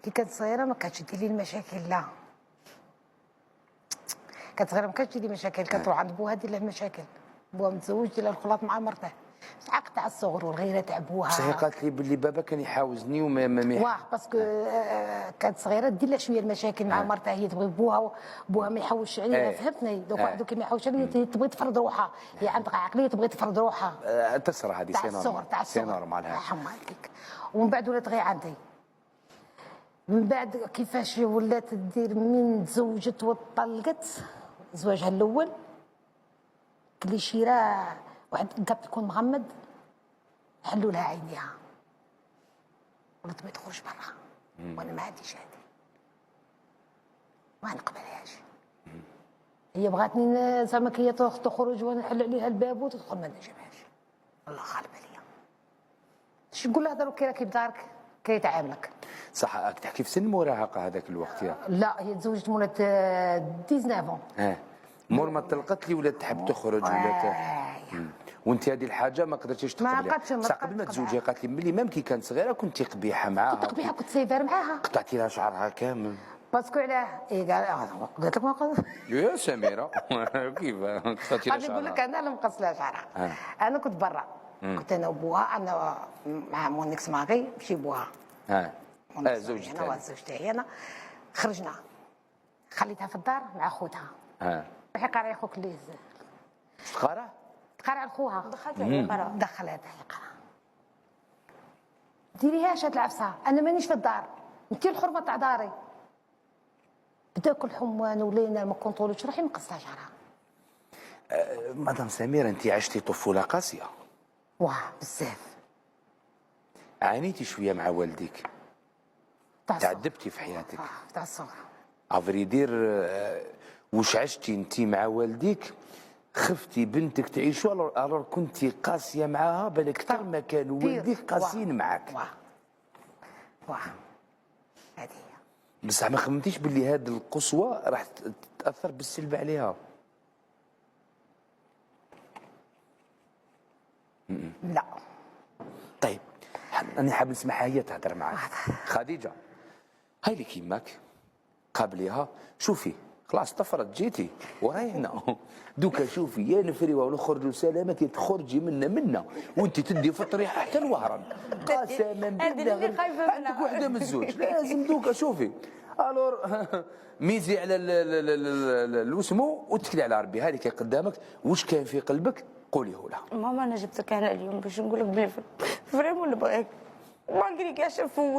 كي كانت صغيره ما كانتش دير لي المشاكل، لا كانت صغيره ما كانتش دير لي مشاكل، كتروح عند بوها دير له مشاكل. بوها متزوج دير له الخلاط مع مرته، العقد تاع الصغر والغيره تاع بوها. بصح هي قالت لي باللي بابا كان يحاوزني وما واه باسكو كانت صغيره دير لها شويه المشاكل مع مرتها، هي تبغي بوها، بوها ما يحوش عليها، فهمتني؟ دوك واحد كي ما يحوش عليها تبغي تفرض روحها، هي عندها عقليه تبغي تفرض روحها. تسرى هذه تاع الصغر تاع الصغر نورمال هذه. حماتك. ومن بعد ولات غير عندي، من بعد كيفاش ولات دير من تزوجت وطلقت زواجها الاول كلي شيراه واحد قالت تكون مغمض حلوا لها عينيها قلت ما تخرج برا وانا ما عنديش هذه ما نقبلهاش. هي بغاتني زعما كي تخرج وانا نحل عليها الباب وتدخل ما نجمهاش، الله غالب عليا. اش نقول لها دروك كي راكي بدارك كي تعاملك صح. راك تحكي في سن المراهقه هذاك الوقت يا لا. هي تزوجت مولات 19 مور ما طلقت لي ولات تحب تخرج ولات وانت هذه الحاجه ما قدرتيش تقبليها. بصح قبل ما تزوجي قالت لي ملي مام كي كانت صغيره كنت قبيحه معاها. كنت قبيحه، كنت سيفار معاها، قطعتي لها شعرها كامل. باسكو علاه إيه قالت لك ما قص يا سميره كيف قطعتي لها غادي نقول لك شعرها؟ انا اللي مقص لها شعرها. انا كنت برا، كنت انا وبوها، انا مع مون اكس ماغي ماشي بوها زوجتي انا وزوجتي انا خرجنا، خليتها في الدار مع خوتها. روحي قاري خوك اللي تقرا تقرا على خوها، دخلت عليه قرا، دخلها يقرا. ديريهاش هاد العفسه، انا مانيش في الدار، انت الحرمه تاع داري. بتاكل حموان ولينا ما كونطرولش روحي مقصها شعرها. مدام سميره انت عشتي طفوله قاسيه. واه بزاف. عانيتي شويه مع والديك، تعذبتي في حياتك تاع الصغر. افريدير واش عشتي انت مع والديك؟ خفتي بنتك تعيشوا الور كنتي قاسيه معاها بل اكثر ما كانوا والديك قاسيين معاك. واه هذه هي. بصح ما خممتيش باللي هذه القسوه راح تاثر بالسلب عليها؟ لا. طيب انا حاب نسمعها هي تهضر معاك. خديجه هاي اللي كيماك قابليها، شوفي خلاص طفرت جيتي وراي هنا دوكا شوفي يا نفريوه ونخرجوا سلامه تخرجي منا وانت تدي في الطريح حتى الوهران. قسما بالله عندك وحده من الزوج لازم دوكا شوفي الور ميزي على الوسمو وتكلي على ربي. هذه كي قدامك واش كان في قلبك قوليه لها. ماما انا جبتك هنا اليوم باش نقول لك بلي فريمون نبغيك، ما نقولك كاع شافو